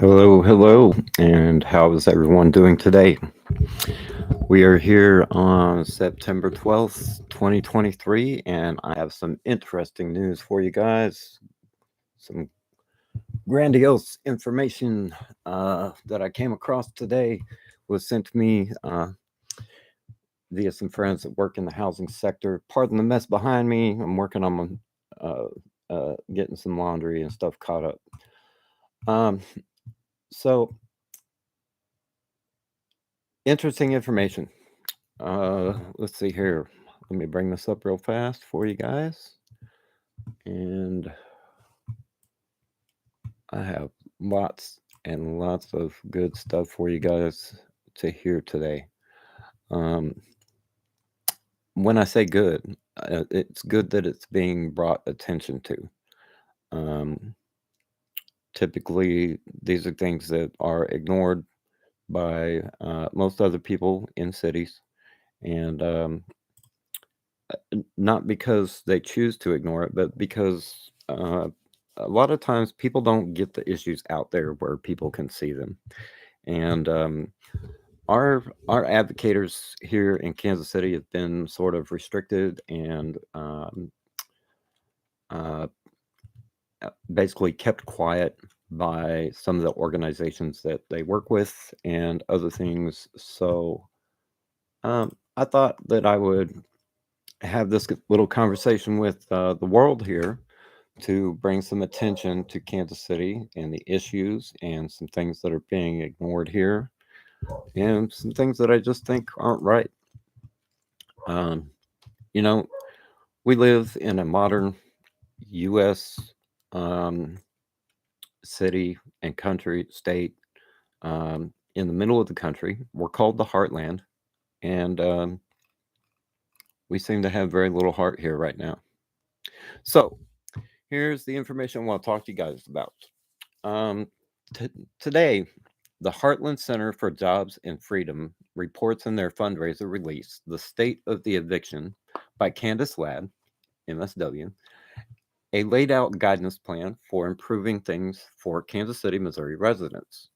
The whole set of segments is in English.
Hello, hello, and how is everyone doing today? We are here on September 12th, 2023, and I have some interesting news for you guys. Some grandiose information that I came across today was sent to me via some friends that work in the housing sector. Pardon the mess behind me. I'm working on getting some laundry and stuff caught up. Um, so, interesting information. Let's see here. Let me bring this up real fast for you guys. And I have lots and lots of good stuff for you guys to hear today. Um, when I say good, it's good that it's being brought attention to. Um, Typically, these are things that are ignored by most other people in cities. And not because they choose to ignore it, but because a lot of times people don't get the issues out there where people can see them. And our advocators here in Kansas City have been sort of restricted and uh, basically kept quiet by some of the organizations that they work with and other things. So I thought that I would have this little conversation with the world here to bring some attention to Kansas City and the issues and some things that are being ignored here and some things that I just think aren't right. Um, you know, we live in a modern U.S. Um, city and country, state, in the middle of the country. We're called the Heartland, and we seem to have very little heart here right now. So, here's the information I want to talk to you guys about. Um, t- Today, the Heartland Center for Jobs and Freedom reports in their fundraiser release, The State of the Eviction by Candace Ladd, MSW, a laid out guidance plan for improving things for Kansas City, Missouri residents.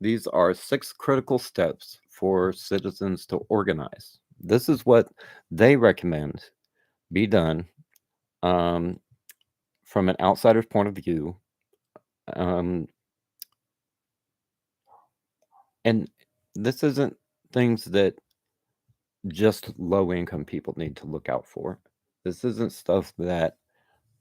These are 6 critical steps for citizens to organize. This is what they recommend be done um, from an outsider's point of view. Um, and this isn't things that just low income people need to look out for. This isn't stuff that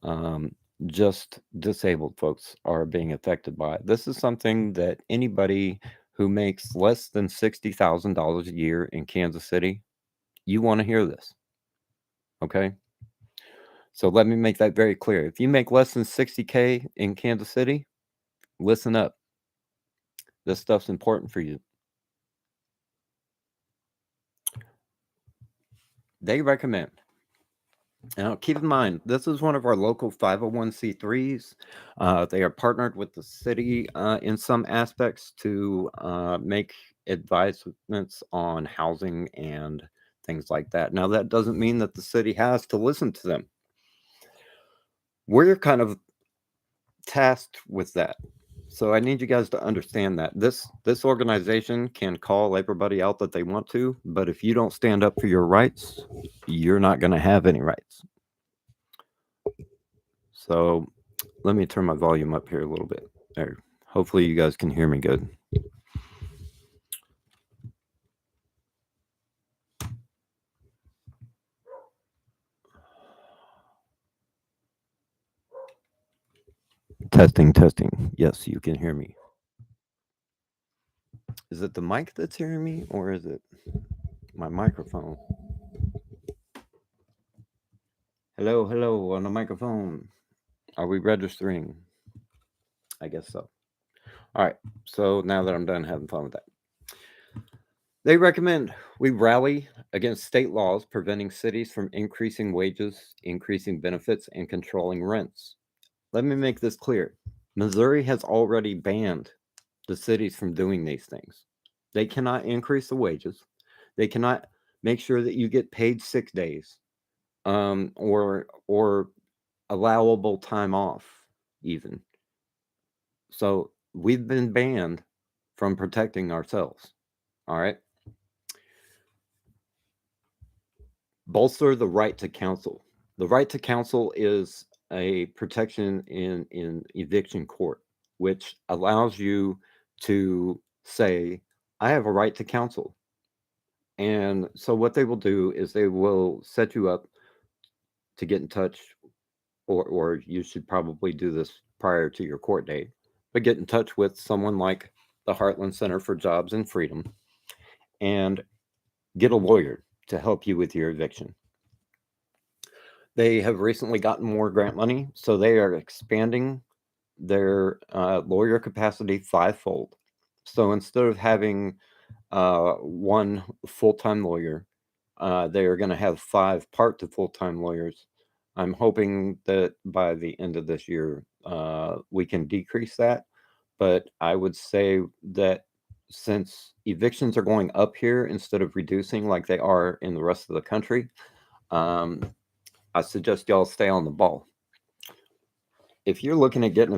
um, just disabled folks are being affected by. This is something that anybody who makes less than $60,000 a year in Kansas City, you want to hear this. Okay. So let me make that very clear. If you make less than 60K in Kansas City, listen up. This stuff's important for you. They recommend. Now, keep in mind, this is one of our local 501c3s. They are partnered with the city in some aspects to make advisements on housing and things like that. Now, that doesn't mean that the city has to listen to them. We're kind of tasked with that. So I need you guys to understand that this organization can call everybody out that they want to, but if you don't stand up for your rights, you're not going to have any rights. So let me turn my volume up here a little bit. There. Hopefully you guys can hear me good. Testing, testing. Yes, you can hear me. Is it the mic that's hearing me or is it my microphone? Hello, hello on the microphone. Are we registering? I guess so. All right. So now that I'm done having fun with that, they recommend we rally against state laws preventing cities from increasing wages, increasing benefits, and controlling rents. Let me make this clear. Missouri has already banned the cities from doing these things. They cannot increase the wages. They cannot make sure that you get paid sick days, or allowable time off, even. So we've been banned from protecting ourselves. All right. Bolster the right to counsel. The right to counsel is a protection in eviction court, which allows you to say, I have a right to counsel. And so what they will do is they will set you up to get in touch, or you should probably do this prior to your court date, but get in touch with someone like the Heartland Center for Jobs and Freedom and get a lawyer to help you with your eviction. They have recently gotten more grant money, so they are expanding their lawyer capacity fivefold. So instead of having one full-time lawyer, they are going to have 5 part to full-time lawyers. I'm hoping that by the end of this year, we can decrease that. But I would say that since evictions are going up here instead of reducing like they are in the rest of the country, I suggest y'all stay on the ball. If you're looking at getting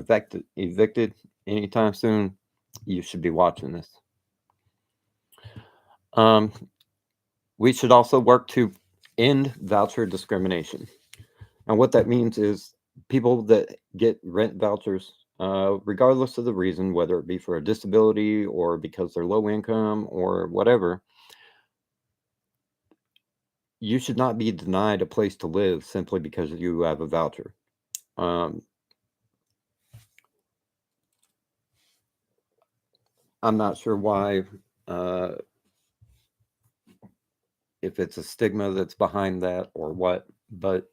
evicted anytime soon, you should be watching this. We should also work to end voucher discrimination. And what that means is people that get rent vouchers, regardless of the reason, whether it be for a disability or because they're low income or whatever, you should not be denied a place to live simply because you have a voucher. I'm not sure why, if it's a stigma that's behind that or what, but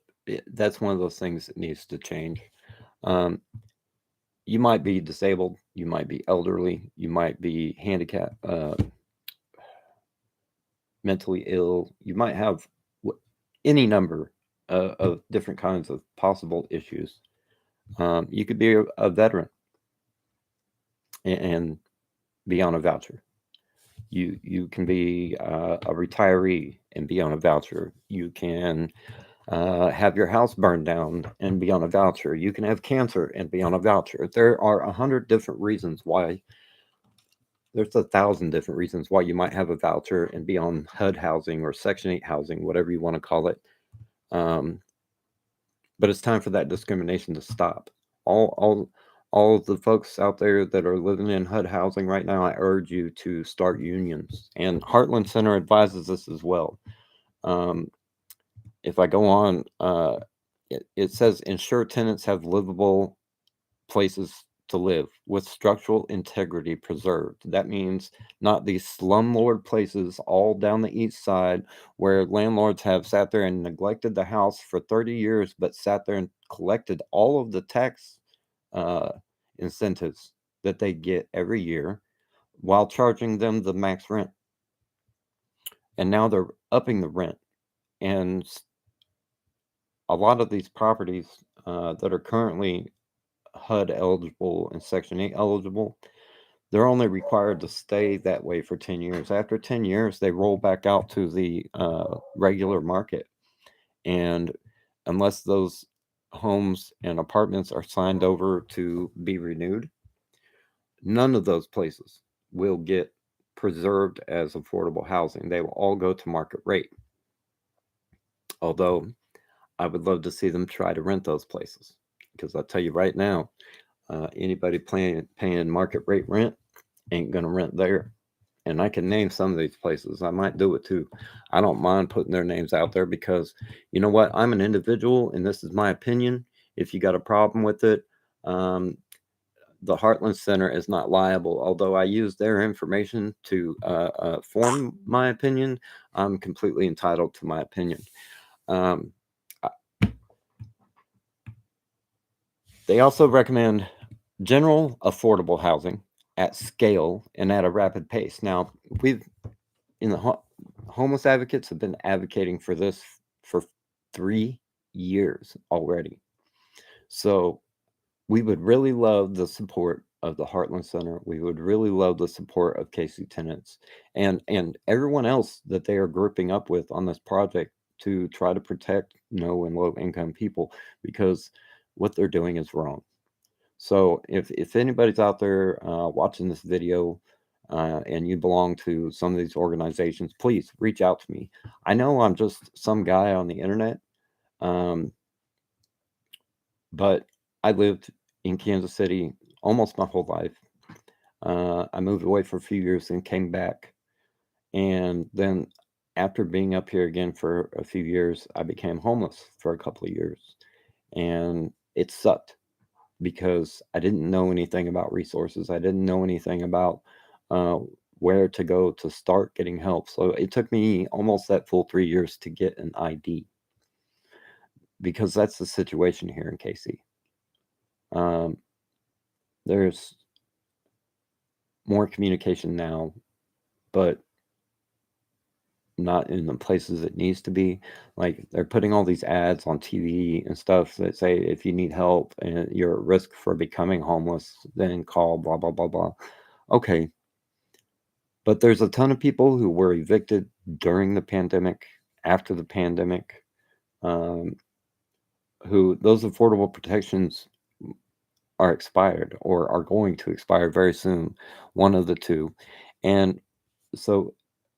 that's one of those things that needs to change. You might be disabled, you might be elderly, you might be handicapped, mentally ill, you might have any number of different kinds of possible issues. You could be a veteran and be on a voucher. You can be a retiree and be on a voucher. You can have your house burned down and be on a voucher. You can have cancer and be on a voucher. There are 100 different reasons why. There's 1,000 different reasons why you might have a voucher and be on HUD housing or Section 8 housing, whatever you want to call it. But it's time for that discrimination to stop. All of the folks out there that are living in HUD housing right now, I urge you to start unions. And Heartland Center advises us as well. If I go on, it says ensure tenants have livable places to live with structural integrity preserved. That means not these slumlord places all down the east side where landlords have sat there and neglected the house for 30 years, but sat there and collected all of the tax incentives that they get every year while charging them the max rent. And now they're upping the rent. And a lot of these properties that are currently HUD eligible and Section 8 eligible, they're only required to stay that way for 10 years. After 10 years, they roll back out to the regular market. And unless those homes and apartments are signed over to be renewed, none of those places will get preserved as affordable housing. They will all go to market rate. Although I would love to see them try to rent those places, because I'll tell you right now, anybody paying market rate rent ain't going to rent there. And I can name some of these places. I might do it too. I don't mind putting their names out there because, you know what? I'm an individual and this is my opinion. If you got a problem with it, the Heartland Center is not liable. Although I use their information to form my opinion, I'm completely entitled to my opinion. They also recommend general affordable housing at scale and at a rapid pace. Now, homeless advocates have been advocating for this for 3 years already. So we would really love the support of the Heartland Center. We would really love the support of KC Tenants and everyone else that they are grouping up with on this project to try to protect no and low income people, because what they're doing is wrong. So if anybody's out there watching this video and you belong to some of these organizations, please reach out to me. I know I'm just some guy on the internet, um, but I lived in Kansas City almost my whole life. I moved away for a few years and came back. And then after being up here again for a few years, I became homeless for a couple of years. And it sucked because I didn't know anything about resources. I didn't know anything about uh, where to go to start getting help. So it took me almost that full 3 years to get an ID because that's the situation here in KC. Um, there's more communication now, but not in the places it needs to be. Like they're putting all these ads on TV and stuff that say if you need help and you're at risk for becoming homeless, then call blah blah blah blah. Okay, but there's a ton of people who were evicted during the pandemic, after the pandemic, um, who those affordable protections are expired or are going to expire very soon, one of the two, and so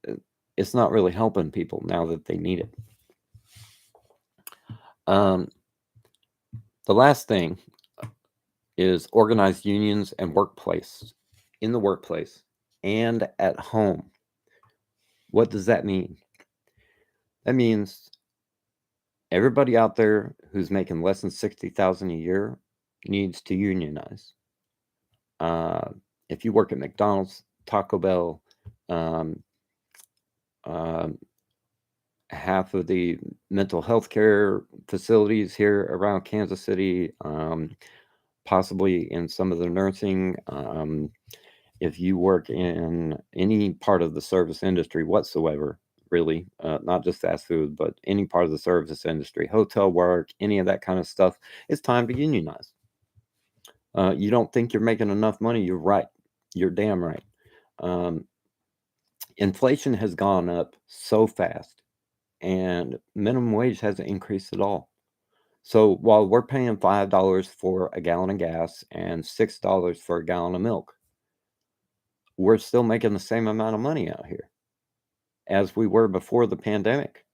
uh, it's not really helping people now that they need it. Um, the last thing is organized unions and workplace, in the workplace and at home. What does that mean? That means everybody out there who's making less than 60,000 a year needs to unionize. Uh, if you work at McDonald's, Taco Bell, um, um, half of the mental health care facilities here around Kansas City, possibly in some of the nursing, if you work in any part of the service industry whatsoever, really, not just fast food, but any part of the service industry, hotel work, any of that kind of stuff, it's time to unionize. You don't think you're making enough money? You're right. You're damn right. Um, inflation has gone up so fast, and minimum wage hasn't increased at all. So while we're paying $5 for a gallon of gas and $6 for a gallon of milk, we're still making the same amount of money out here as we were before the pandemic.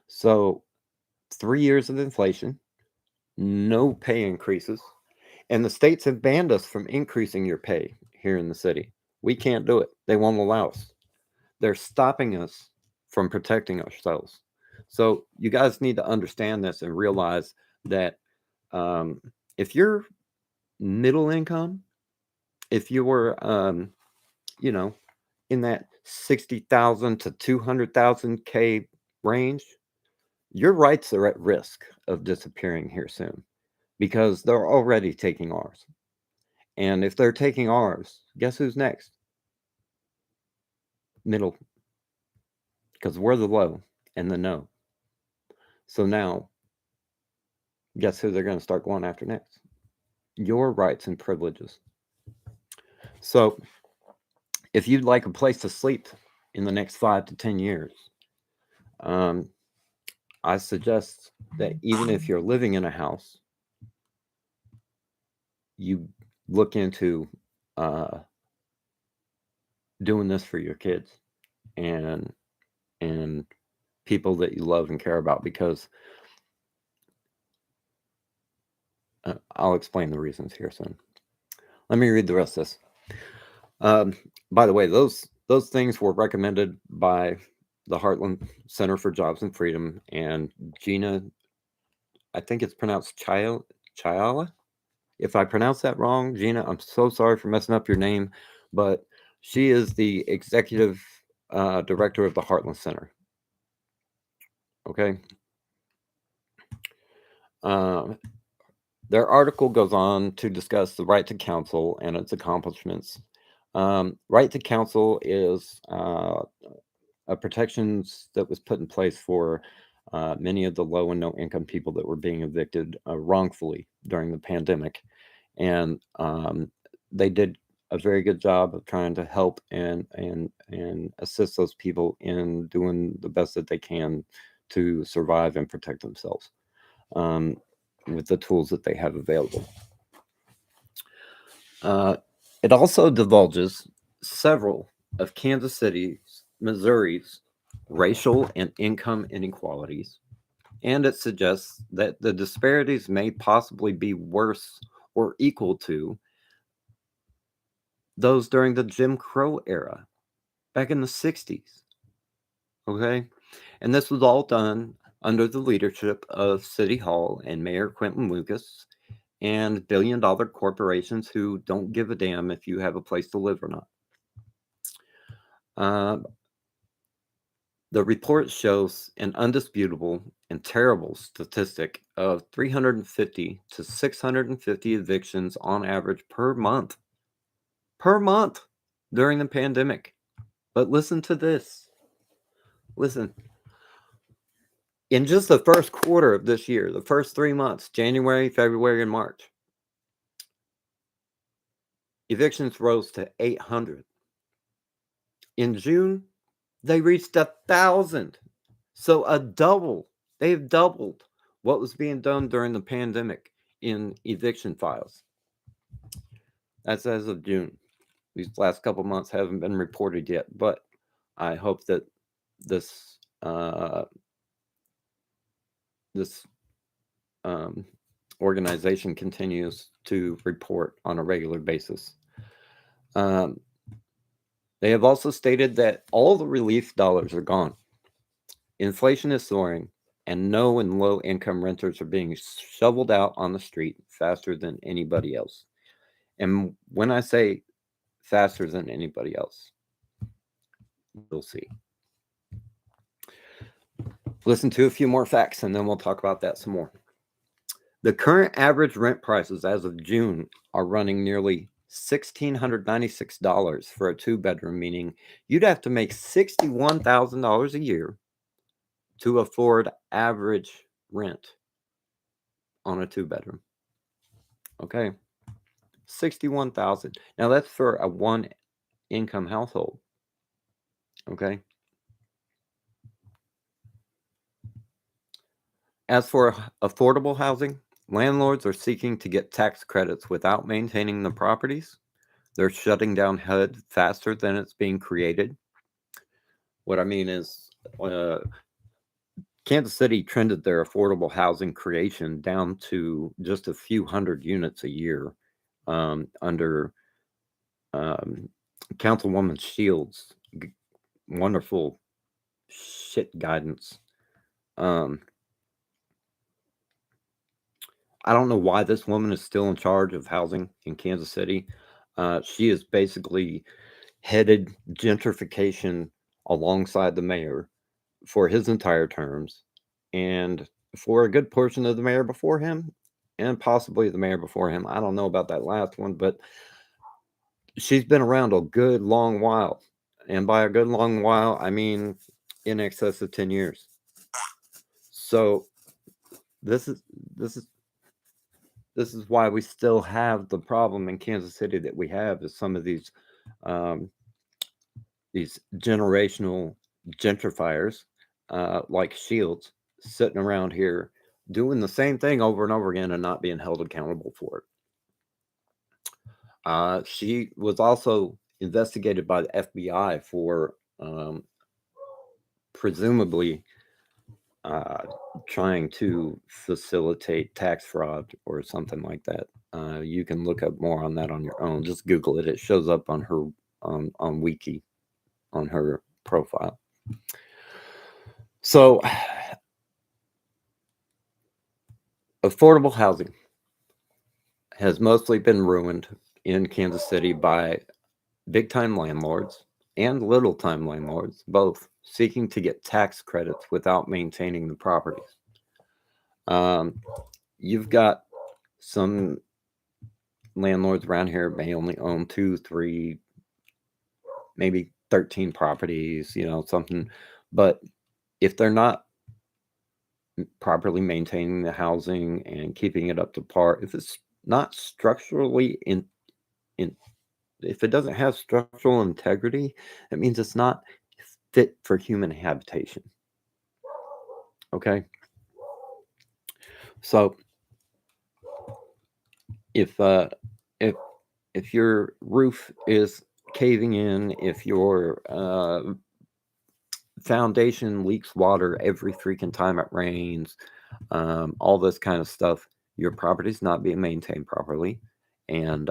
So 3 years of inflation, no pay increases, and the states have banned us from increasing your pay here in the city. We can't do it. They won't allow us. They're stopping us from protecting ourselves. So you guys need to understand this and realize that um, if you're middle income, if you were, you know, in that 60,000 to 200,000 K range, your rights are at risk of disappearing here soon because they're already taking ours. And if they're taking ours, guess who's next? Middle, because we're the low and the no. So now, guess who they're going to start going after next? Your rights and privileges. So, if you'd like a place to sleep in the next 5 to 10 years, um, I suggest that even if you're living in a house, you look into uh, doing this for your kids and and people that you love and care about, because I'll explain the reasons here soon. Let me read the rest of this. By the way, those things were recommended by the Heartland Center for Jobs and Freedom and Gina. I think it's pronounced Chiala. If I pronounce that wrong, Gina, I'm so sorry for messing up your name, but she is the executive director of the Heartland Center. Okay. Their article goes on to discuss the right to counsel and its accomplishments. Right to counsel is a protections that was put in place for many of the low and no income people that were being evicted wrongfully during the pandemic. And they did a very good job of trying to help and assist those people in doing the best that they can to survive and protect themselves with the tools that they have available. It also divulges several of Kansas City's, Missouri's racial and income inequalities, and it suggests that the disparities may possibly be worse or equal to those during the Jim Crow era back in the 60s. Okay? And this was all done under the leadership of City Hall and Mayor Quentin Lucas and billion-dollar corporations who don't give a damn if you have a place to live or not. The report shows an undisputable and terrible statistic of 350 to 650 evictions on average per month during the pandemic. But listen to this. Listen. In just the first quarter of this year, the first 3 months, January, February, and March, evictions rose to 800. In June, they reached 1,000. So they've doubled what was being done during the pandemic in eviction files. That's as of June. These last couple months haven't been reported yet, but I hope that this organization continues to report on a regular basis. They have also stated that all the relief dollars are gone. Inflation is soaring, and no and low income renters are being shoveled out on the street faster than anybody else. And when I say faster than anybody else, you'll see. Listen to a few more facts, and then we'll talk about that some more. The current average rent prices as of June are running nearly $1,696 for a 2-bedroom, meaning you'd have to make $61,000 a year to afford average rent on a 2-bedroom. Okay. 61,000. Now that's for a 1-income household. Okay. As for affordable housing, landlords are seeking to get tax credits without maintaining the properties. They're shutting down HUD faster than it's being created. What I mean is, Kansas City trended their affordable housing creation down to just a few hundred units a year under Councilwoman Shields' wonderful shit guidance. I don't know why this woman is still in charge of housing in Kansas City. She has basically headed gentrification alongside the mayor for his entire terms and for a good portion of the mayor before him and possibly the mayor before him. I don't know about that last one, but she's been around a good long while. And by a good long while, I mean in excess of 10 years. So this is why we still have the problem in Kansas City that we have, is some of these generational gentrifiers like Shields sitting around here doing the same thing over and over again and not being held accountable for it. She was also investigated by the FBI for presumably trying to facilitate tax fraud or something like that. You can look up more on that on your own. Just Google it. It shows up on her on Wiki, on her profile. So, affordable housing has mostly been ruined in Kansas City by big-time landlords and little-time landlords, both seeking to get tax credits without maintaining the properties. You've got some landlords around here may only own 2, 3, maybe 13 properties, something. But if they're not properly maintaining the housing and keeping it up to par, if it's not structurally if it doesn't have structural integrity, it means it's not fit for human habitation. Okay? So if if your roof is caving in, if your foundation leaks water every freaking time it rains, all this kind of stuff, your property's not being maintained properly. And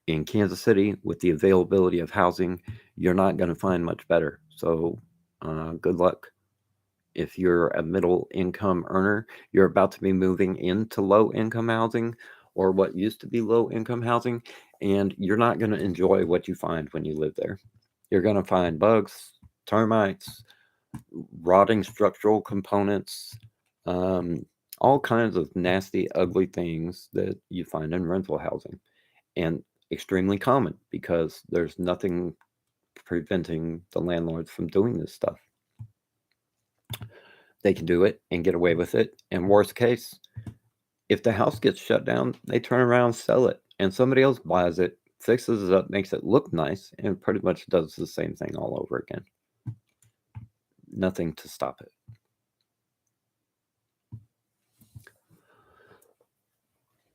in Kansas City, with the availability of housing, you're not going to find much better. So good luck. If you're a middle income earner, you're about to be moving into low income housing, or what used to be low income housing, and you're not going to enjoy what you find when you live there. You're going to find bugs, termites, rotting structural components, all kinds of nasty, ugly things that you find in rental housing, and extremely common because there's nothing preventing the landlords from doing this stuff. They can do it and get away with it. And worst case, if the house gets shut down, they turn around, sell it, and somebody else buys it, fixes it up, makes it look nice, and pretty much does the same thing all over again. Nothing to stop it.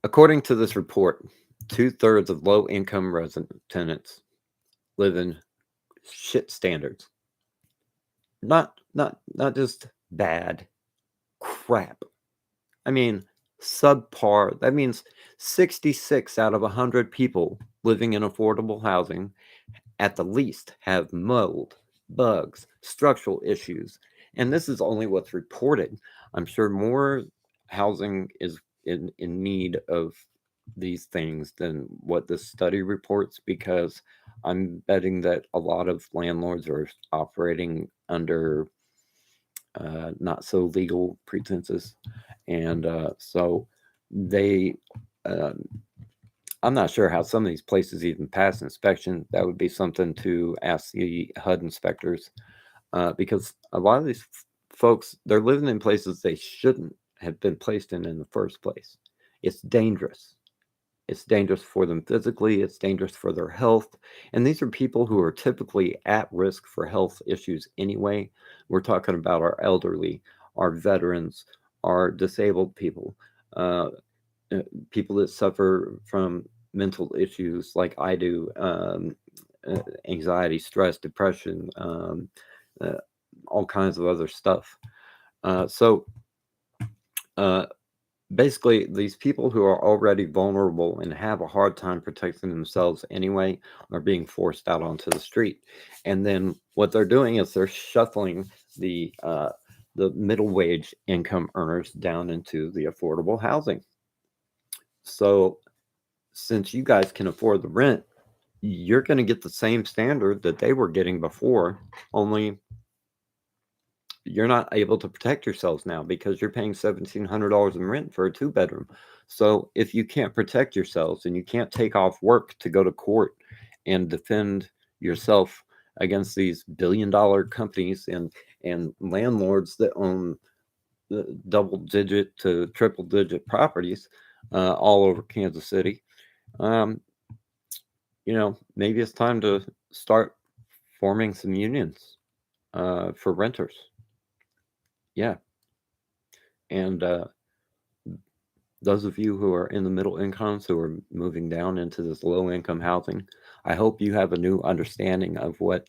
According to this report, 2/3 of low-income resident tenants live in shit standards. Not just bad, crap. I mean, subpar. That means 66 out of 100 people living in affordable housing at the least have mold, bugs, structural issues. And this is only what's reported. I'm sure more housing is in need of these things than what this study reports, because I'm betting that a lot of landlords are operating under not so legal pretenses. And so they, I'm not sure how some of these places even pass inspection. That would be something to ask the HUD inspectors, because a lot of these folks, they're living in places they shouldn't have been placed in the first place. It's dangerous. It's dangerous for them physically. It's dangerous for their health. And these are people who are typically at risk for health issues anyway. We're talking about our elderly, our veterans, our disabled people, people that suffer from mental issues like I do, anxiety, stress, depression, all kinds of other stuff. So basically, these people who are already vulnerable and have a hard time protecting themselves anyway are being forced out onto the street. And then what they're doing is they're shuffling the middle wage income earners down into the affordable housing. So since you guys can afford the rent, you're going to get the same standard that they were getting before, only you're not able to protect yourselves now because you're paying $1,700 in rent for a 2-bedroom. So if you can't protect yourselves and you can't take off work to go to court and defend yourself against these billion-dollar companies and landlords that own double-digit to triple-digit properties all over Kansas City, maybe it's time to start forming some unions for renters. Yeah. And those of you who are in the middle incomes who are moving down into this low income housing, I hope you have a new understanding of what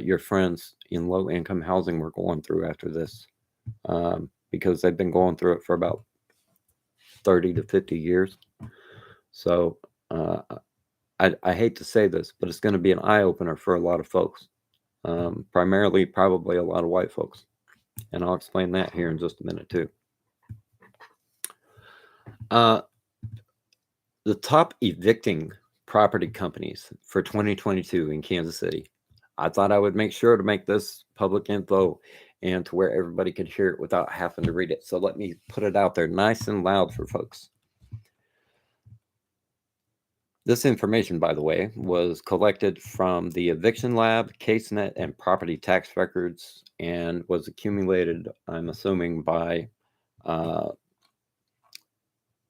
your friends in low income housing were going through after this, because they've been going through it for about 30 to 50 years. So I hate to say this, but it's going to be an eye opener for a lot of folks, primarily probably a lot of white folks. And I'll explain that here in just a minute too. The top evicting property companies for 2022 in Kansas City. I thought I would make sure to make this public info and to where everybody could hear it without having to read it. So let me put it out there nice and loud for folks. This information, by the way, was collected from the Eviction Lab, CaseNet, and property tax records, and was accumulated, I'm assuming, by the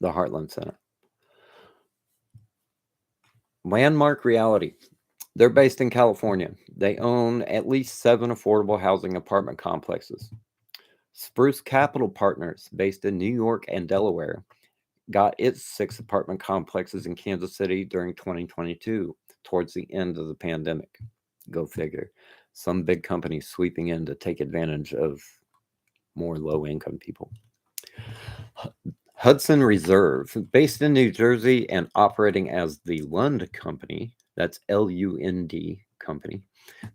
Heartland Center. Landmark Reality. They're based in California. They own at least 7 affordable housing apartment complexes. Spruce Capital Partners, based in New York and Delaware. got its 6 apartment complexes in Kansas City during 2022, towards the end of the pandemic. Go figure. Some big company sweeping in to take advantage of more low-income people. Hudson Reserve, based in New Jersey and operating as the Lund Company, that's Lund Company,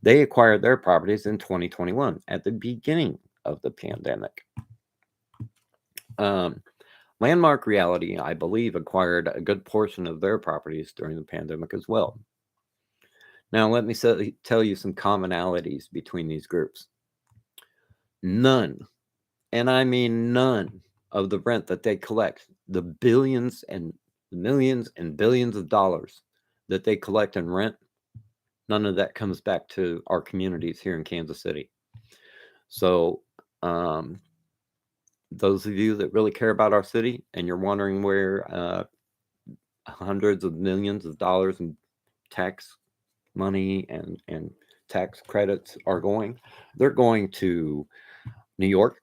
they acquired their properties in 2021 at the beginning of the pandemic. Landmark Realty, I believe, acquired a good portion of their properties during the pandemic as well. Now, let me tell you some commonalities between these groups. None, and I mean none, of the rent that they collect, the billions and millions and billions of dollars that they collect in rent, none of that comes back to our communities here in Kansas City. So, those of you that really care about our city and you're wondering where hundreds of millions of dollars in tax money and tax credits are going, they're going to New York,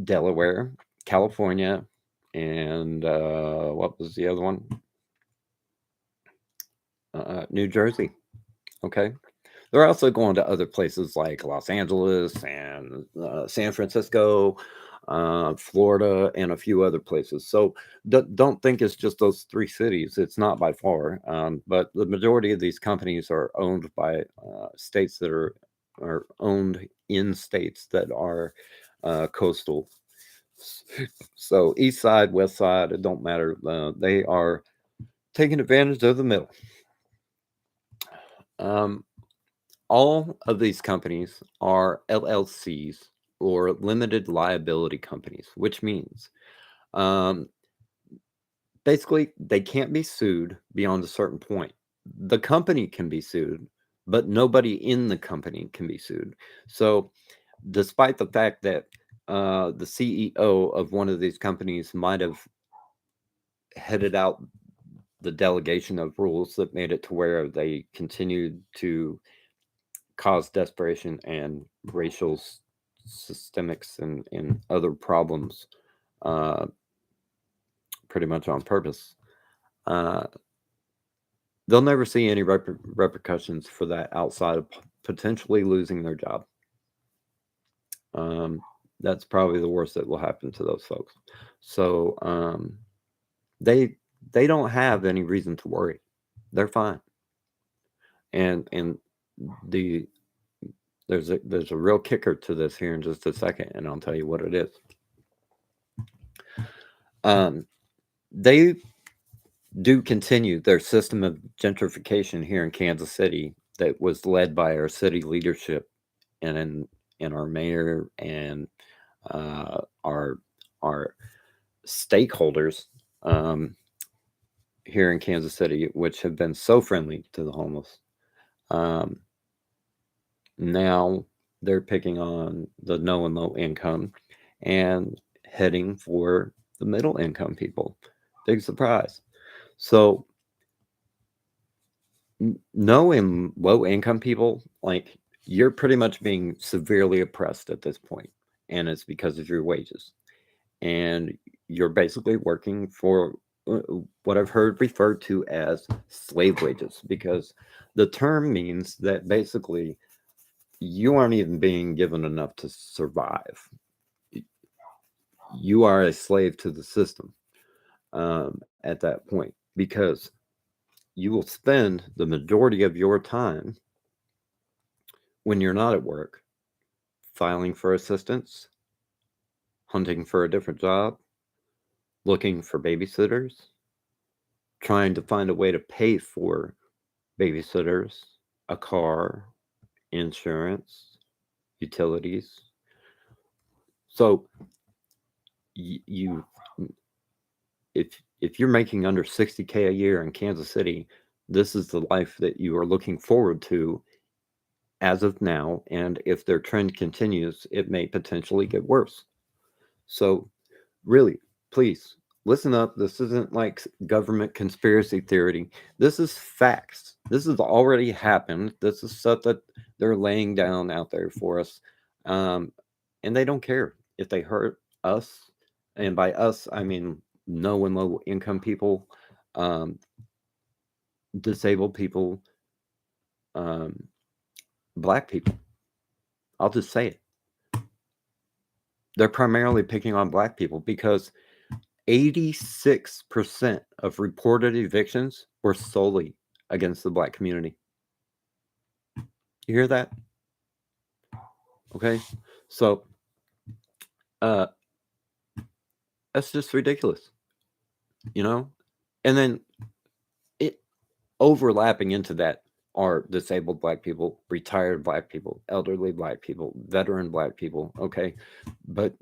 Delaware, California, and what was the other one? New Jersey. Okay. They're also going to other places like Los Angeles and San Francisco, Florida, and a few other places. So don't think it's just those 3 cities. It's not by far. But the majority of these companies are owned by states that are owned in states that are coastal. So east side, west side, it don't matter. They are taking advantage of the middle. All of these companies are LLCs, or limited liability companies, which means basically they can't be sued beyond a certain point. The company can be sued, but nobody in the company can be sued. So despite the fact that the CEO of one of these companies might have headed out the delegation of rules that made it to where they continued to cause desperation and racial systemics and other problems, pretty much on purpose, they'll never see any repercussions for that outside of potentially losing their job. That's probably the worst that will happen to those folks. So they don't have any reason to worry. They're fine. And there's a real kicker to this here in just a second, and I'll tell you what it is. They do continue their system of gentrification here in Kansas City that was led by our city leadership and our mayor and our stakeholders here in Kansas City, which have been so friendly to the homeless. Now they're picking on the no and low income and heading for the middle income people. Big surprise. So no and low income people, like, you're pretty much being severely oppressed at this point, and it's because of your wages. And you're basically working for what I've heard referred to as slave wages, because the term means that basically you aren't even being given enough to survive. You are a slave to the system at that point, because you will spend the majority of your time when you're not at work filing for assistance, hunting for a different job, looking for babysitters, trying to find a way to pay for babysitters, a car, insurance, utilities. So you if you're making under $60K a year in Kansas City, this is the life that you are looking forward to as of now. And if their trend continues, it may potentially get worse. So really, please listen up. This isn't like government conspiracy theory. This is facts. This has already happened. This is stuff that they're laying down out there for us. And they don't care if they hurt us. And by us, I mean no and low income people, um, disabled people, um, black people. I'll just say it. They're primarily picking on black people because 86% of reported evictions were solely against the black community. You hear that? Okay. So uh that's just ridiculous, you know? And then it overlapping into that are disabled black people, retired black people, elderly black people, veteran black people, okay? But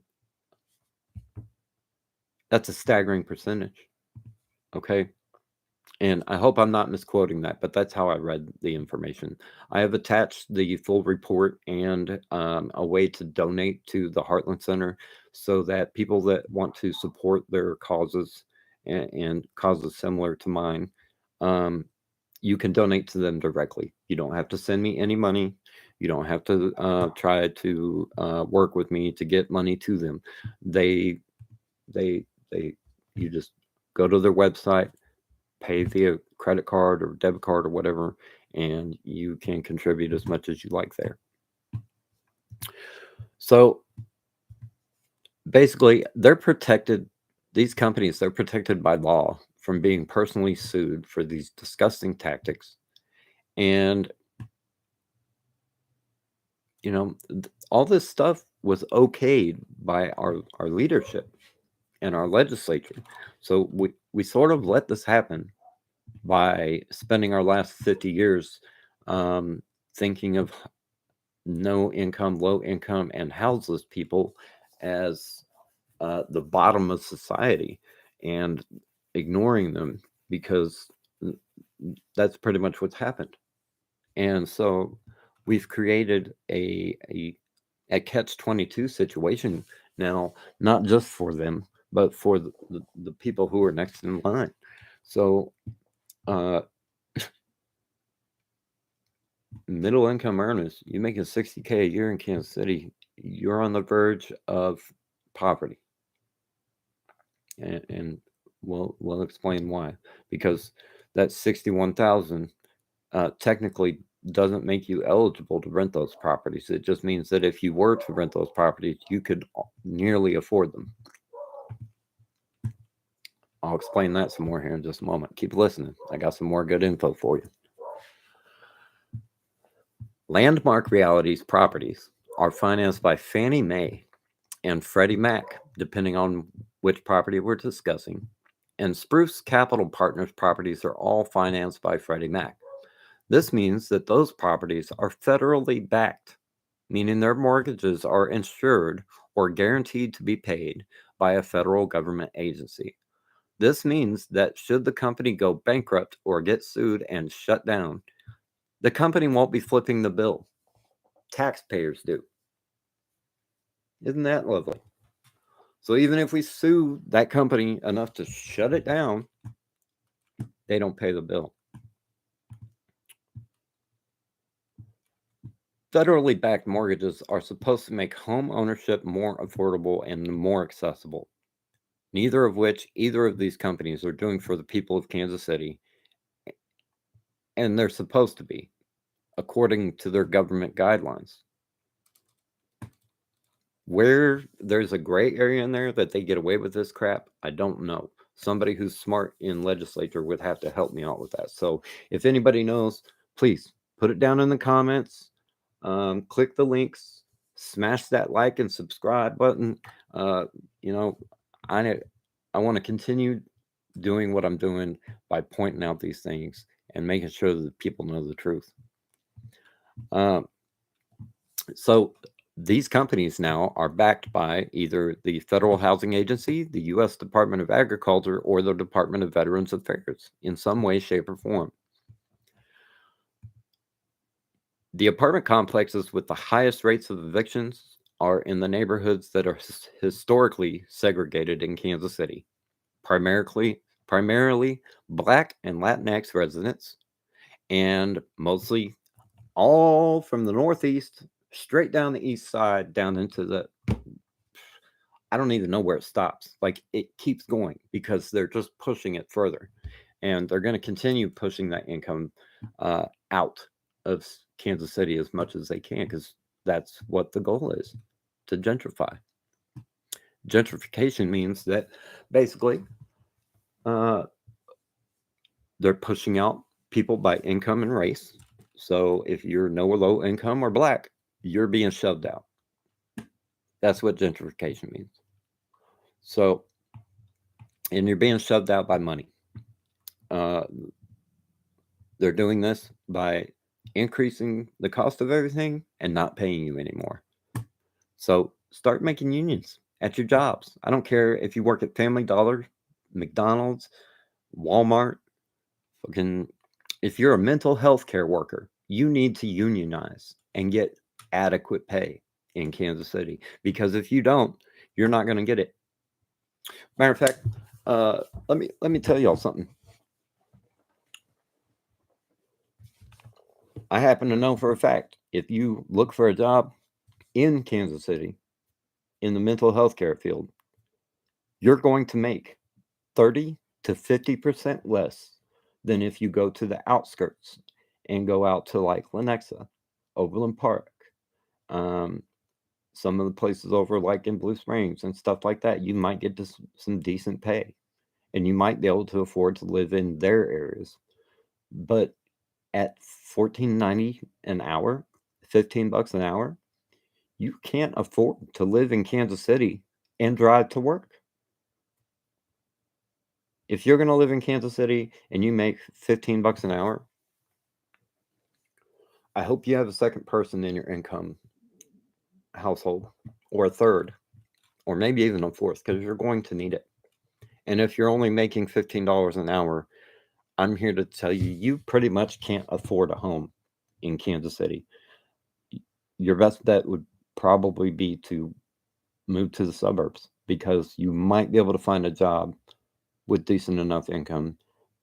that's a staggering percentage, okay? And I hope I'm not misquoting that, but that's how I read the information. I have attached the full report and a way to donate to the Heartland Center so that people that want to support their causes and causes similar to mine, um, you can donate to them directly. You don't have to send me any money. You don't have to try to work with me to get money to them. They, they, you just go to their website, pay via credit card or debit card or whatever, and you can contribute as much as you like there. So basically, they're protected, these companies, they're protected by law from being personally sued for these disgusting tactics. And, you know, all this stuff was okayed by our leadership and our legislature. So we sort of let this happen by spending our last 50 years thinking of no income, low income, and houseless people as the bottom of society and ignoring them because that's pretty much what's happened. And so we've created a catch-22 situation now, not just for them, but for the people who are next in line. So uh, middle income earners, you making 60K a year in Kansas City, you're on the verge of poverty. And we'll explain why. Because that 61,000 technically doesn't make you eligible to rent those properties. It just means that if you were to rent those properties, you could nearly afford them. I'll explain that some more here in just a moment. Keep listening. I got some more good info for you. Landmark Realities properties are financed by Fannie Mae and Freddie Mac, depending on which property we're discussing. And Spruce Capital Partners properties are all financed by Freddie Mac. This means that those properties are federally backed, meaning their mortgages are insured or guaranteed to be paid by a federal government agency. This means that should the company go bankrupt or get sued and shut down, the company won't be flipping the bill. Taxpayers do. Isn't that lovely? So even if we sue that company enough to shut it down, they don't pay the bill. Federally backed mortgages are supposed to make home ownership more affordable and more accessible. Neither of which either of these companies are doing for the people of Kansas City, and they're supposed to be, according to their government guidelines. Where there's a gray area in there that they get away with this crap, I don't know. Somebody who's smart in legislature would have to help me out with that. So if anybody knows, please put it down in the comments. Click the links, smash that like and subscribe button. You know, I want to continue doing what I'm doing by pointing out these things and making sure that people know the truth. So these companies now are backed by either the Federal Housing Agency, the U.S. Department of Agriculture, or the Department of Veterans Affairs in some way, shape, or form. The apartment complexes with the highest rates of evictions are in the neighborhoods that are historically segregated in Kansas City, primarily Black and Latinx residents, and mostly all from the Northeast straight down the east side down into the I don't even know where it stops. Like, it keeps going because they're just pushing it further, and they're going to continue pushing that income out of Kansas City as much as they can, because that's what the goal is, to gentrify. Gentrification means that basically they're pushing out people by income and race. So if you're no or low income or black, you're being shoved out. That's what gentrification means. So, and you're being shoved out by money. They're doing this by increasing the cost of everything and not paying you anymore. So start making unions at your jobs. I don't care if you work at Family Dollar, McDonald's, Walmart, fucking. If you're a mental health care worker, you need to unionize and get adequate pay in Kansas City, because if you don't, you're not going to get it. Matter of fact, let me tell y'all something. I happen to know for a fact, if you look for a job in Kansas City in the mental health care field, you're going to make 30 to 50% less than if you go to the outskirts and go out to like Lenexa, Overland Park, some of the places over like in Blue Springs and stuff like that. You might get to some decent pay, and you might be able to afford to live in their areas. But at $14.90 an hour, $15 an hour, you can't afford to live in Kansas City and drive to work. If you're going to live in Kansas City and you make $15 an hour, I hope you have a second person in your income household, or a third, or maybe even a fourth, because you're going to need it. And if you're only making $15 an hour, I'm here to tell you, you pretty much can't afford a home in Kansas City. Your best bet would probably be to move to the suburbs, because you might be able to find a job with decent enough income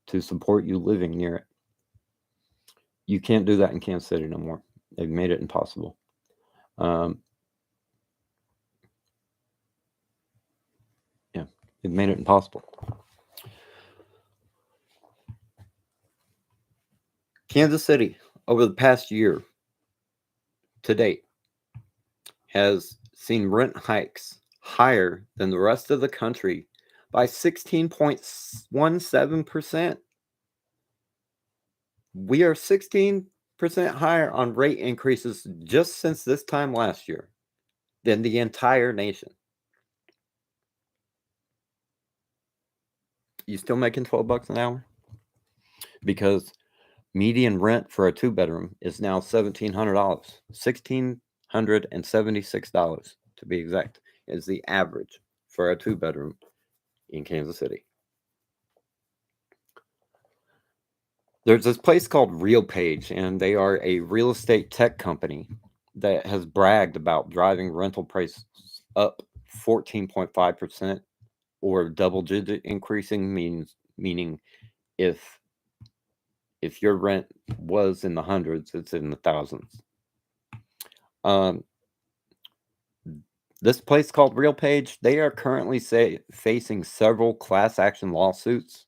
to support you living near it. You can't do that in Kansas City no more. They've made it impossible. Yeah, they've made it impossible. Kansas City, over the past year to date, has seen rent hikes higher than the rest of the country by 16.17%. We are 16% higher on rate increases just since this time last year than the entire nation. You still making $12 an hour? Because median rent for a 2-bedroom is now $1,700. $1,676 to be exact is the average for a 2-bedroom in Kansas City. There's this place called RealPage, and they are a real estate tech company that has bragged about driving rental prices up 14.5%, or double-digit increasing, meaning if your rent was in the hundreds, it's in the thousands. This place called RealPage, they are currently facing several class action lawsuits,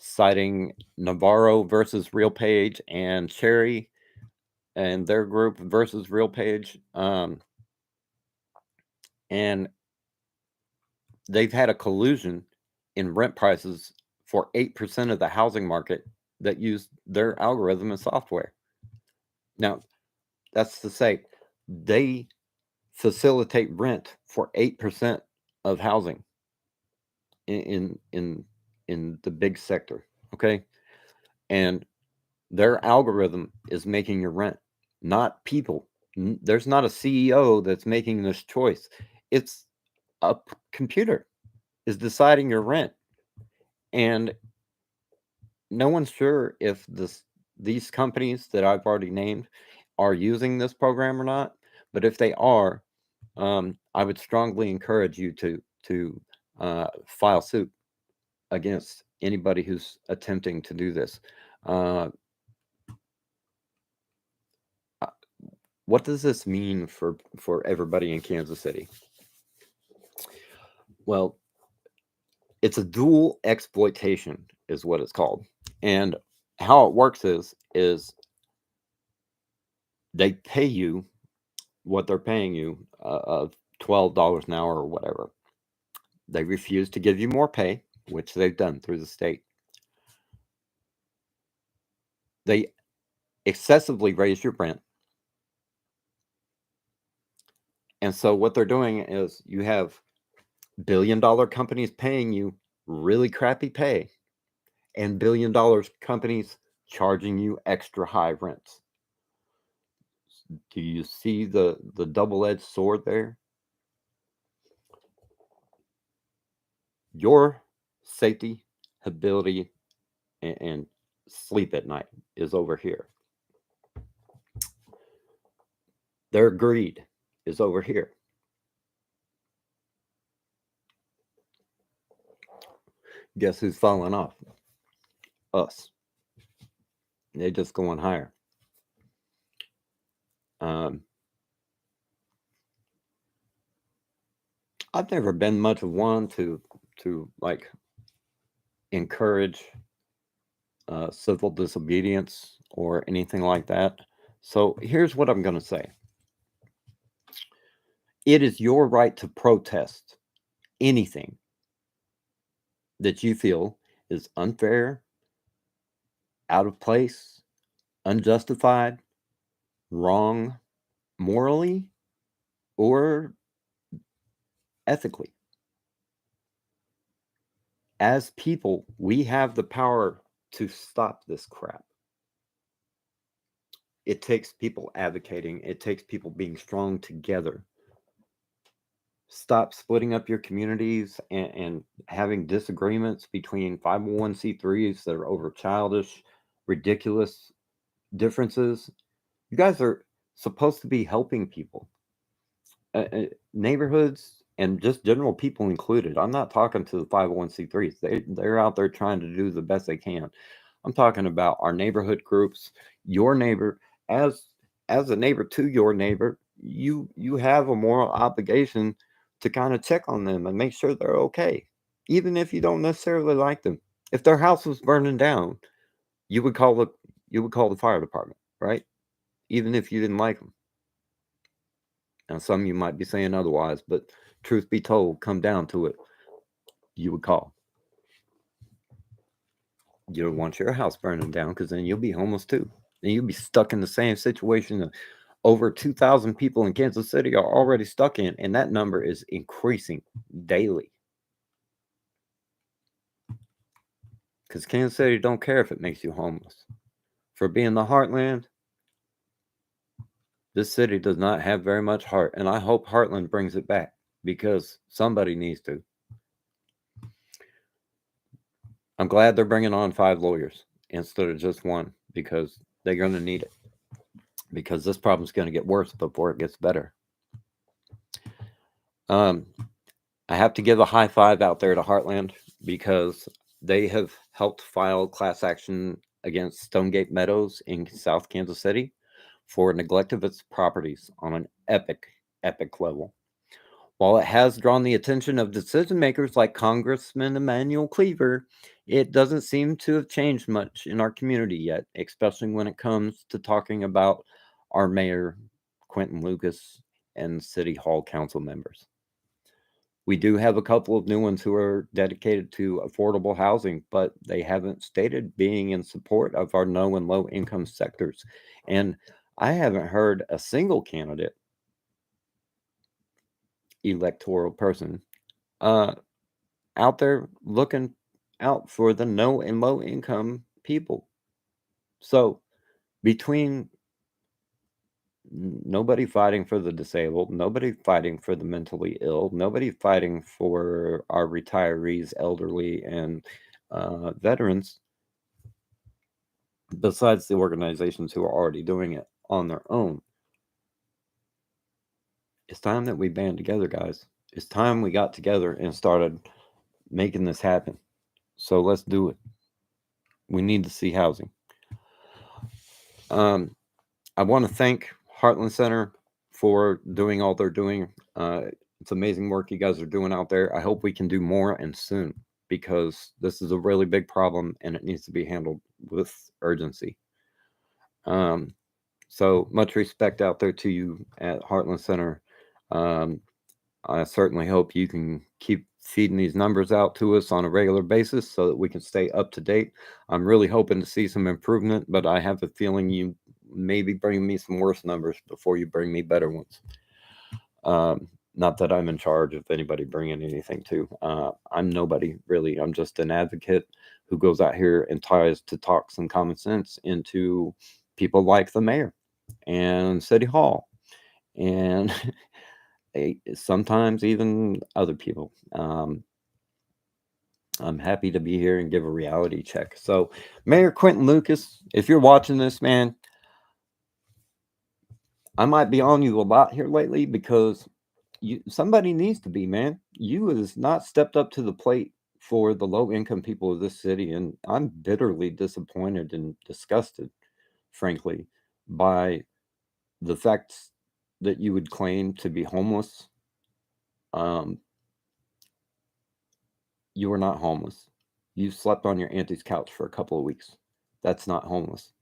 citing Navarro versus RealPage and Cherry and their group versus RealPage. And they've had a collusion in rent prices for 8% of the housing market that use their algorithm and software. Now, that's to say, they facilitate rent for 8% of housing in the big sector, okay? And their algorithm is making your rent, not people. There's not a CEO that's making this choice. It's a computer is deciding your rent. And no one's sure if these companies that I've already named are using this program or not. But if they are, I would strongly encourage you to file suit against anybody who's attempting to do this. What does this mean for everybody in Kansas City? Well, it's a dual exploitation is what it's called. And how it works is they pay you what they're paying you of $12 an hour or whatever. They refuse to give you more pay, which they've done through the state. They excessively raise your rent. And so what they're doing is you have billion-dollar companies paying you really crappy pay and billion-dollar companies charging you extra high rents. Do you see the double-edged sword there? Your safety, ability, and sleep at night is over here. Their greed is over here. Guess who's falling off? Us. They're just going higher. I've never been much of one to like encourage civil disobedience or anything like that. So here's what I'm going to say. It is your right to protest anything that you feel is unfair, out of place, unjustified, wrong, morally, or ethically. As people, we have the power to stop this crap. It takes people advocating, it takes people being strong together. Stop splitting up your communities and having disagreements between 501c3s that are over childish, ridiculous differences. You guys are supposed to be helping people, neighborhoods, and just general people included. I'm not talking to the 501c3s. They're out there trying to do the best they can. I'm talking about our neighborhood groups, your neighbor. As a neighbor to your neighbor, you have a moral obligation to kind of check on them and make sure they're okay, even if you don't necessarily like them. If their house was burning down, you would call the fire department, right? Even if you didn't like them. Now, some of you might be saying otherwise, but truth be told, come down to it, you would call. You don't want your house burning down because then you'll be homeless too. And you'll be stuck in the same situation that over 2,000 people in Kansas City are already stuck in, and that number is increasing daily. Because Kansas City don't care if it makes you homeless. For being the heartland, this city does not have very much heart, and I hope Heartland brings it back because somebody needs to. I'm glad they're bringing on 5 lawyers instead of just one because they're going to need it. Because this problem's going to get worse before it gets better. I have to give a high five out there to Heartland because they have helped file class action against Stonegate Meadows in South Kansas City for neglect of its properties on an epic level. While it has drawn the attention of decision makers like Congressman Emmanuel Cleaver, it doesn't seem to have changed much in our community yet, especially when it comes to talking about our mayor, Quentin Lucas, and city hall council members. We do have a couple of new ones who are dedicated to affordable housing, but they haven't stated being in support of our no and low income sectors. And I haven't heard a single candidate, electoral person, out there looking out for the no and low income people. So between nobody fighting for the disabled, nobody fighting for the mentally ill, nobody fighting for our retirees, elderly, and veterans, besides the organizations who are already doing it on their own. It's time that we band together, guys. It's time we got together and started making this happen. So let's do it. We need to see housing. I want to thank Heartland Center for doing all they're doing. It's amazing work you guys are doing out there. I hope we can do more and soon because this is a really big problem and it needs to be handled with urgency. Um, so much respect out there to you at Heartland Center. Um, I certainly hope you can keep feeding these numbers out to us on a regular basis so that we can stay up to date. I'm really hoping to see some improvement, but I have a feeling you maybe bring me some worse numbers before you bring me better ones. Not that I'm in charge of anybody bringing anything to. I'm nobody really. I'm just an advocate who goes out here and tries to talk some common sense into people like the mayor and city hall and sometimes even other people. I'm happy to be here and give a reality check. So, Mayor Quentin Lucas, if you're watching this, man, I might be on you a lot here lately because somebody needs to be, man. You has not stepped up to the plate for the low income people of this city, and I'm bitterly disappointed and disgusted, frankly, by the fact that you would claim to be homeless. Um, you are not homeless. You slept on your auntie's couch for a couple of weeks. That's not homeless.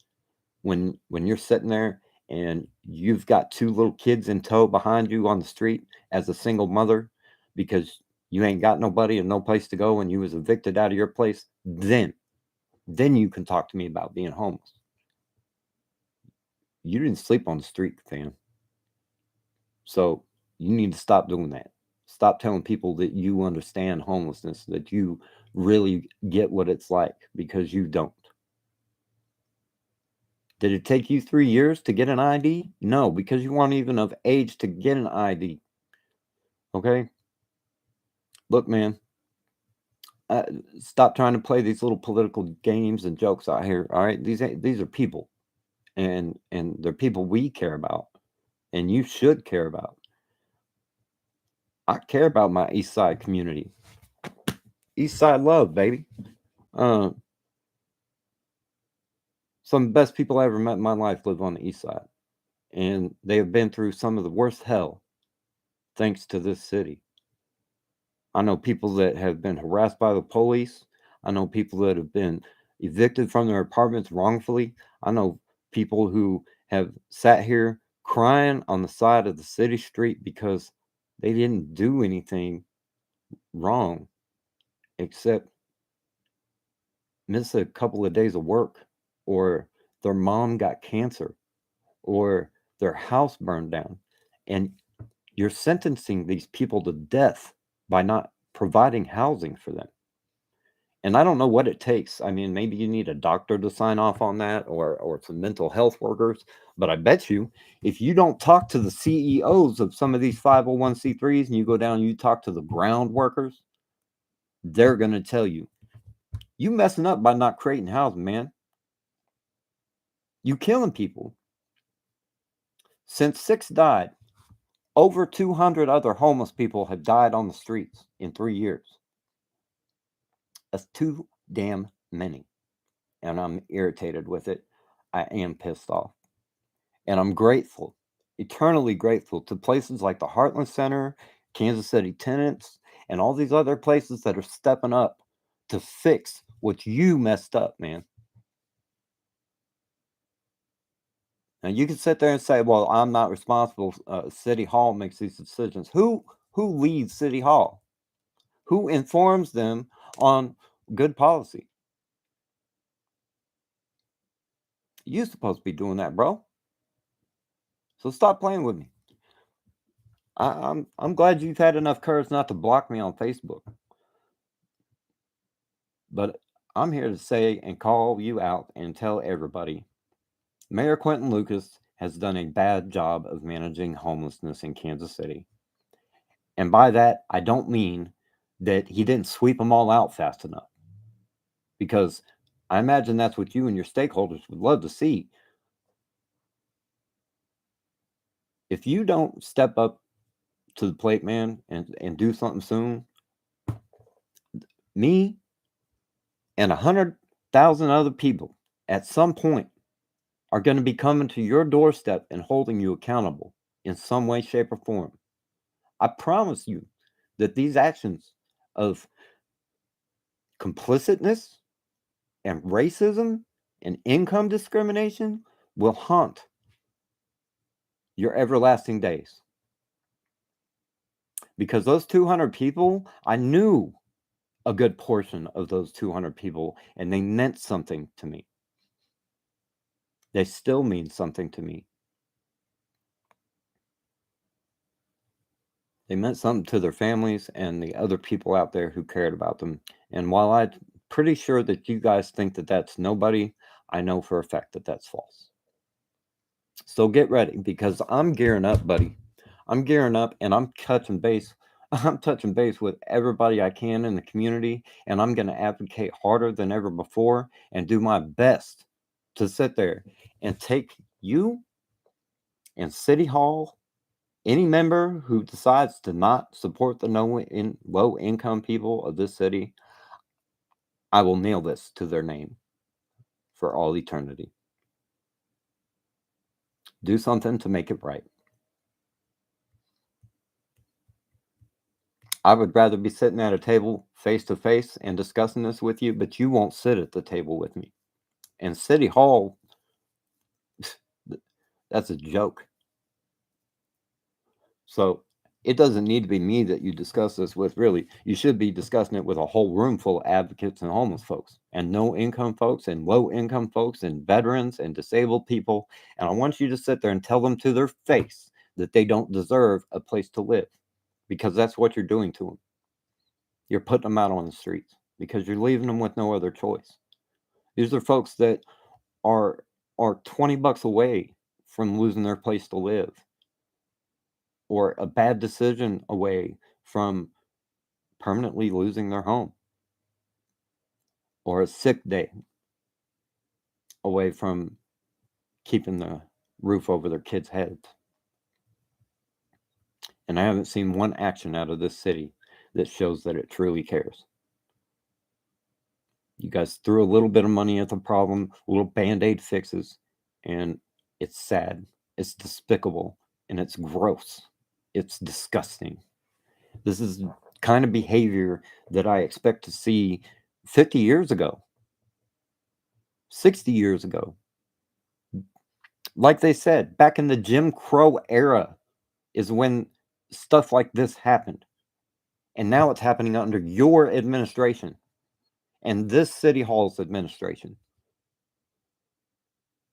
When you're sitting there and you've got two little kids in tow behind you on the street as a single mother because you ain't got nobody and no place to go and you was evicted out of your place, then you can talk to me about being homeless. You didn't sleep on the street, fam. So you need to stop doing that. Stop telling people that you understand homelessness, that you really get what it's like, because you don't. Did it take you 3 years to get an ID? No, because you weren't even of age to get an ID. Okay? Look, man, uh, stop trying to play these little political games and jokes out here. All right? These are people, and they're people we care about, and you should care about. I care about my East Side community. East Side love, baby. Uh, some of the best people I ever met in my life live on the East Side, and they have been through some of the worst hell thanks to this city. I know people that have been harassed by the police. I know people that have been evicted from their apartments wrongfully. I know people who have sat here crying on the side of the city street because they didn't do anything wrong except miss a couple of days of work, or their mom got cancer, or their house burned down. And you're sentencing these people to death by not providing housing for them. And I don't know what it takes. I mean, maybe you need a doctor to sign off on that, or some mental health workers. But I bet you, if you don't talk to the CEOs of some of these 501c3s and you go down and you talk to the ground workers, they're going to tell you, you messing up by not creating housing, man. You killing people. Since 6 died, over 200 other homeless people have died on the streets in 3 years. That's too damn many. And I'm irritated with it. I am pissed off. And I'm grateful, eternally grateful to places like the Heartland Center, Kansas City Tenants, and all these other places that are stepping up to fix what you messed up, man. Now you can sit there and say, "Well, I'm not responsible. City Hall makes these decisions." Who leads City Hall? Who informs them on good policy? You're supposed to be doing that, bro. So stop playing with me. I'm glad you've had enough courage not to block me on Facebook. But I'm here to say and call you out and tell everybody, Mayor Quentin Lucas has done a bad job of managing homelessness in Kansas City. And by that, I don't mean that he didn't sweep them all out fast enough, because I imagine that's what you and your stakeholders would love to see. If you don't step up to the plate, man, and do something soon, me and 100,000 other people at some point are going to be coming to your doorstep and holding you accountable in some way, shape, or form. I promise you that these actions of complicitness and racism and income discrimination will haunt your everlasting days. Because those 200 people, I knew a good portion of those 200 people, and they meant something to me. They still mean something to me. They meant something to their families and the other people out there who cared about them. And while I'm pretty sure that you guys think that that's nobody, I know for a fact that that's false. So get ready because I'm gearing up, buddy. I'm gearing up and I'm touching base. I'm touching base with everybody I can in the community, and I'm going to advocate harder than ever before and do my best to sit there and take you and City Hall, any member who decides to not support the low income people of this city, I will nail this to their name for all eternity. Do something to make it right. I would rather be sitting at a table face to face and discussing this with you, but you won't sit at the table with me. And City Hall, that's a joke. So it doesn't need to be me that you discuss this with, really. You should be discussing it with a whole room full of advocates and homeless folks and no income folks and low income folks and veterans and disabled people. And I want you to sit there and tell them to their face that they don't deserve a place to live, because that's what you're doing to them. You're putting them out on the streets because you're leaving them with no other choice. These are folks that are are 20 bucks away from losing their place to live, or a bad decision away from permanently losing their home, or a sick day away from keeping the roof over their kids' heads. And I haven't seen one action out of this city that shows that it truly cares. You guys threw a little bit of money at the problem, little band-aid fixes, and it's sad, it's despicable, and it's gross. It's disgusting. This is kind of behavior that I expect to see 50 years ago, 60 years ago. Like they said, back in the Jim Crow era is when stuff like this happened. And now it's happening under your administration and this city hall's administration.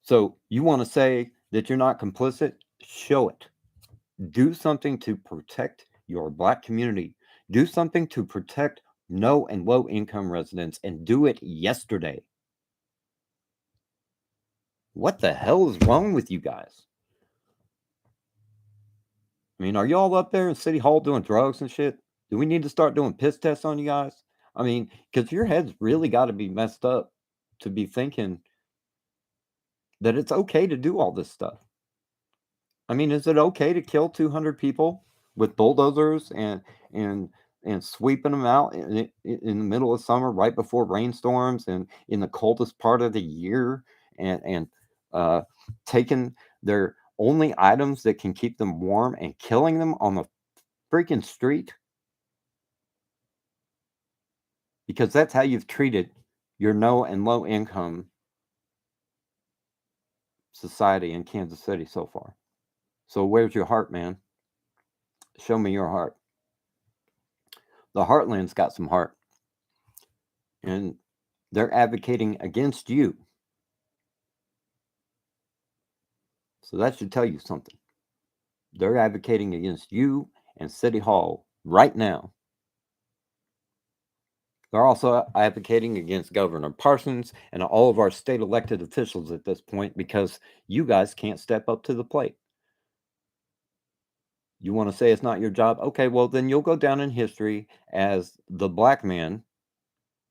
So you want to say that you're not complicit? Show it. Do something to protect your Black community. Do something to protect no and low income residents, and do it yesterday. What the hell is wrong with you guys? I mean, are y'all up there in City Hall doing drugs and shit? Do we need to start doing piss tests on you guys? I mean, because your head's really got to be messed up to be thinking that it's okay to do all this stuff. I mean, is it okay to kill 200 people with bulldozers and and sweeping them out in the middle of summer, right before rainstorms, and in the coldest part of the year, and uh, taking their only items that can keep them warm and killing them on the freaking street? Because that's how you've treated your no and low income society in Kansas City so far. So where's your heart, man? Show me your heart. The Heartland's got some heart, and they're advocating against you. So that should tell you something. They're advocating against you and City Hall right now. They're also advocating against Governor Parsons and all of our state elected officials at this point, because you guys can't step up to the plate. You want to say it's not your job? Okay, well, then you'll go down in history as the Black man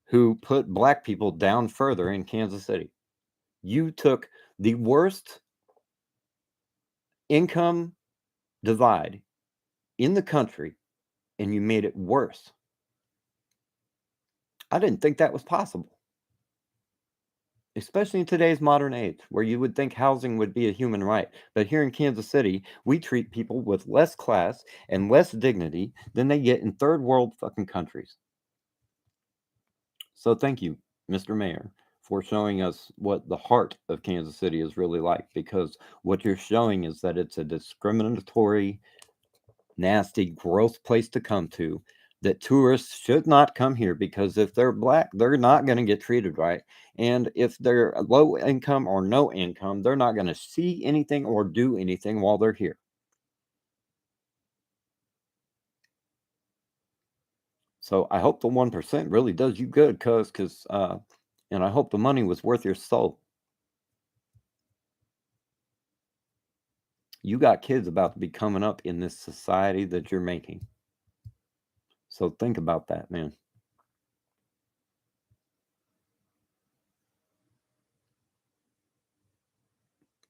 who put Black people down further in Kansas City. You took the worst income divide in the country and you made it worse. I didn't think that was possible. especially in today's modern age, where you would think housing would be a human right. But here in Kansas City, we treat people with less class and less dignity than they get in third world fucking countries. So thank you, Mr. Mayor, for showing us what the heart of Kansas City is really like, because what you're showing is that it's a discriminatory, nasty, gross place to come to, that tourists should not come here, because if they're black, they're not going to get treated right. And if they're low income or no income, they're not going to see anything or do anything while they're here. So I hope the 1% really does you good, and I hope the money was worth your soul. You got kids about to be coming up in this society that you're making. So think about that, man.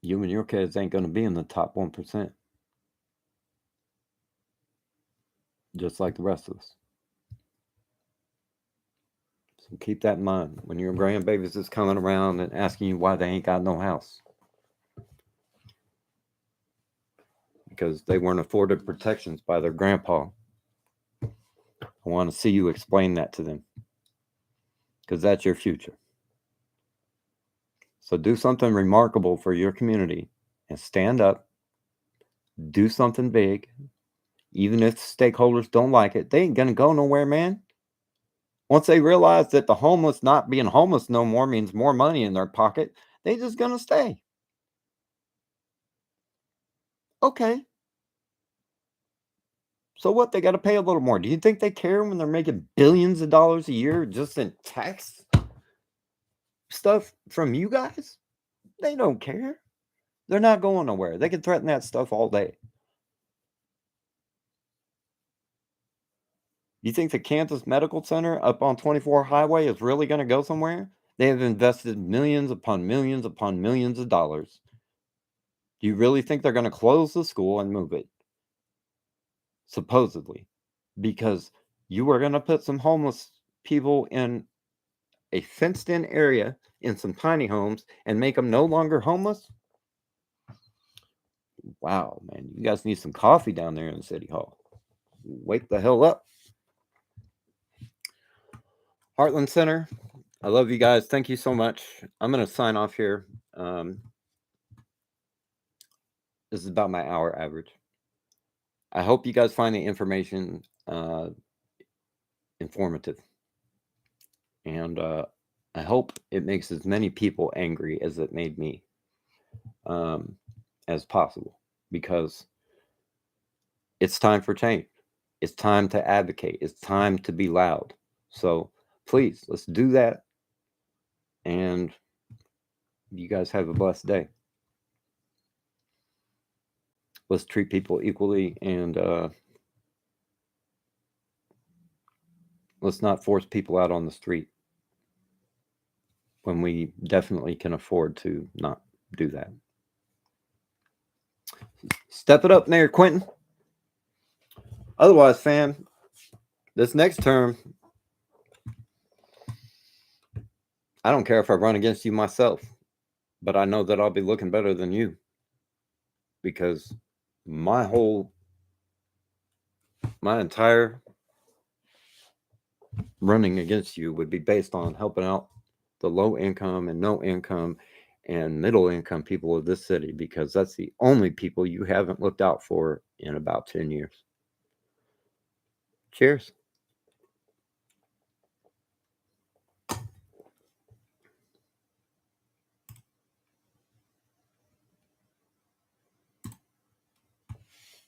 You and your kids ain't going to be in the top 1%, just like the rest of us. So keep that in mind when your grandbabies is coming around and asking you why they ain't got no house. Because they weren't afforded protections by their grandpa. I want to see you explain that to them. Because that's your future. So do something remarkable for your community and stand up. Do something big. Even if stakeholders don't like it, they ain't going to go nowhere, man. Once they realize that the homeless not being homeless no more means more money in their pocket, they just going to stay. Okay. So what? They got to pay a little more. Do you think they care when they're making billions of dollars a year just in tax stuff from you guys? They don't care. They're not going nowhere. They can threaten that stuff all day. You think the Kansas Medical Center up on 24 Highway is really going to go somewhere? They have invested millions upon millions upon millions of dollars. Do you really think they're going to close the school and move it? Supposedly. Because you are going to put some homeless people in a fenced in area in some tiny homes and make them no longer homeless? Wow, man. You guys need some coffee down there in City Hall. Wake the hell up. Heartland Center, I love you guys. Thank you so much. I'm going to sign off here. This is about my hour average. I hope you guys find the information informative. And I hope it makes as many people angry as it made me as possible. Because it's time for change. It's time to advocate. It's time to be loud. So please, let's do that. And you guys have a blessed day. Let's treat people equally, and let's not force people out on the street when we definitely can afford to not do that. Step it up there, Quentin. Otherwise, fam, this next term, I don't care if I run against you myself, but I know that I'll be looking better than you, because my entire running against you would be based on helping out the low income and no income and middle income people of this city, because that's the only people you haven't looked out for in about 10 years. Cheers.